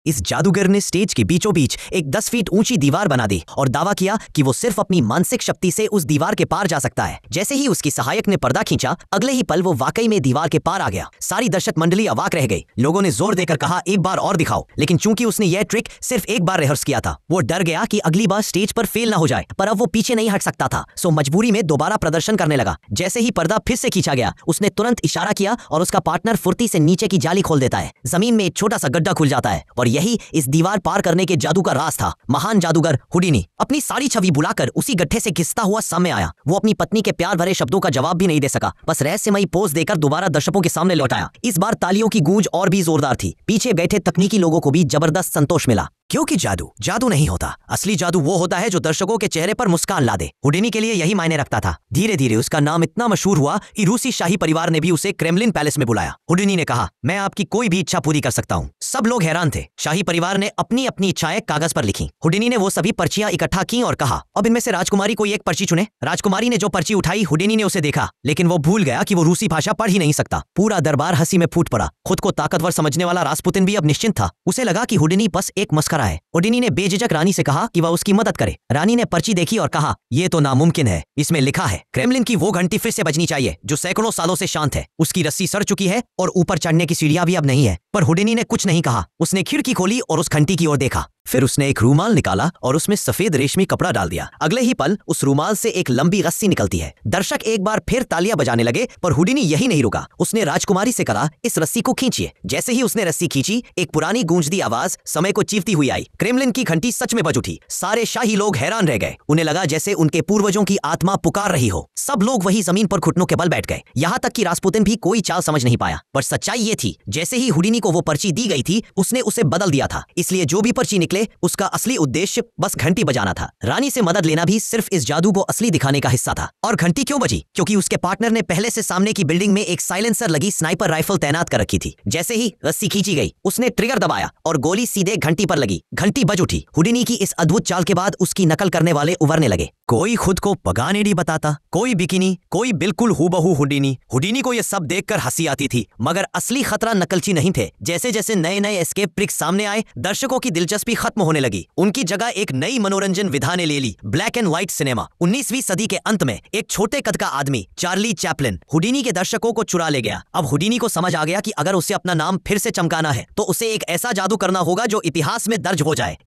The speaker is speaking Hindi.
इस जादूगर ने स्टेज के बीचों बीच एक 10 फीट ऊंची दीवार बना दी और दावा किया कि वो सिर्फ अपनी मानसिक शक्ति से उस दीवार के पार जा सकता है। जैसे ही उसकी सहायक ने पर्दा खींचा, अगले ही पल वो वाकई में दीवार के पार आ गया। सारी दर्शक मंडली अवाक रह गई। लोगों ने जोर देकर कहा, एक बार और दिखाओ। लेकिन चूंकि उसने यह ट्रिक सिर्फ एक बार रिहर्स किया था, वो डर गया कि अगली बार स्टेज पर फेल ना हो जाए। पर अब वो पीछे नहीं हट सकता था, सो मजबूरी में दोबारा प्रदर्शन करने लगा। जैसे ही पर्दा फिर से खींचा गया, उसने तुरंत इशारा किया और उसका पार्टनर फुर्ती से नीचे की जाली खोल देता है। जमीन में एक छोटा सा गड्ढा खुल जाता है और यही इस दीवार पार करने के जादू का राज था। महान जादूगर हुडिनी अपनी सारी छवि बुलाकर उसी गड्ढे से घिसता हुआ सामने आया। वो अपनी पत्नी के प्यार भरे शब्दों का जवाब भी नहीं दे सका, बस रहस्यमयी पोज देकर दोबारा दर्शकों के सामने लौट आया। इस बार तालियों की गूंज और भी जोरदार थी। पीछे बैठे तकनीकी लोगों को भी जबरदस्त संतोष मिला, क्योंकि जादू जादू नहीं होता। असली जादू वो होता है जो दर्शकों के चेहरे पर मुस्कान ला दे। हुडिनी के लिए यही मायने रखता था। धीरे धीरे उसका नाम इतना मशहूर हुआ कि रूसी शाही परिवार ने भी उसे क्रेमलिन पैलेस में बुलाया। हुडिनी ने कहा, मैं आपकी कोई भी इच्छा पूरी कर सकता हूँ। सब लोग हैरान थे। शाही परिवार ने अपनी अपनी इच्छाएं कागज पर लिखी। हुडिनी ने वो सभी पर्चियां इकट्ठा की और कहा, अब इनमें से राजकुमारी कोई एक पर्ची चुने। राजकुमारी ने जो पर्ची उठाई, हुडिनी ने उसे देखा, लेकिन वो भूल गया कि वो रूसी भाषा पढ़ ही नहीं सकता। पूरा दरबार हंसी में फूट पड़ा। खुद को ताकतवर समझने वाला रासपुतिन भी अब निश्चिंत था। उसे लगा कि हुडिनी बस एक मस्करा है। हुडिनी ने बेझिझक रानी से कहा कि वह उसकी मदद करे। रानी ने पर्ची देखी और कहा, यह तो नामुमकिन है। इसमें लिखा है, क्रेमलिन की वो घंटी फिर से बजनी चाहिए जो सैकड़ों सालों से शांत है। उसकी रस्सी सड़ चुकी है और ऊपर चढ़ने की सीढ़ियां भी अब नहीं है। पर हुडिनी ने कुछ नहीं कहा। उसने खिड़की खोली और उस घंटी की ओर देखा। फिर उसने एक रूमाल निकाला और उसमें सफेद रेशमी कपड़ा डाल दिया। अगले ही पल उस रूमाल से एक लंबी रस्सी निकलती है। दर्शक एक बार फिर तालियां बजाने लगे, पर हुडिनी यही नहीं रुका। उसने राजकुमारी से कहा, इस रस्सी को खींचिए। जैसे ही उसने रस्सी खींची, एक पुरानी गूंजती आवाज समय को चीरती हुई आई। क्रेमलिन की घंटी सच में बज उठी। सारे शाही लोग हैरान रह गए। उन्हें लगा जैसे उनके पूर्वजों की आत्मा पुकार रही हो। सब लोग वही जमीन पर घुटनों के बल बैठ गए। यहाँ तक कि रासपुतिन भी कोई चाल समझ नहीं पाया। पर सच्चाई ये थी, जैसे ही हुडिनी को वो पर्ची दी गई थी, उसने उसे बदल दिया था। इसलिए जो भी पर्ची निकले, उसका असली उद्देश्य बस घंटी बजाना था। रानी से मदद लेना भी सिर्फ इस जादू को असली दिखाने का हिस्सा था। और घंटी क्यों बजी? क्योंकि उसके पार्टनर ने पहले से सामने की बिल्डिंग में एक साइलेंसर लगी स्नाइपर राइफल तैनात कर रखी थी। जैसे ही रस्सी खींची गई, उसने ट्रिगर दबाया और गोली सीधे घंटी पर लगी। घंटी बज उठी। हुडिनी की इस अद्भुत चाल के बाद उसकी नकल करने वाले उभरने लगे। कोई खुद को पगानेडी बताता, कोई बिकिनी, कोई बिल्कुल हूबहू हुडिनी। हुडिनी को यह सब देखकर हंसी आती थी, मगर असली खतरा नकलची नहीं थे। जैसे जैसे नए नए एस्केप ट्रिक्स सामने आए, दर्शकों की दिलचस्पी खत्म होने लगी। उनकी जगह एक नई मनोरंजन विधा ने ले ली, ब्लैक एंड व्हाइट सिनेमा। 19वीं सदी के अंत में एक छोटे कद का आदमी, चार्ली चैपलिन, हुडिनी के दर्शकों को चुरा ले गया। अब हुडिनी को समझ आ गया कि अगर उसे अपना नाम फिर से चमकाना है, तो उसे एक ऐसा जादू करना होगा जो इतिहास में दर्ज हो जाए।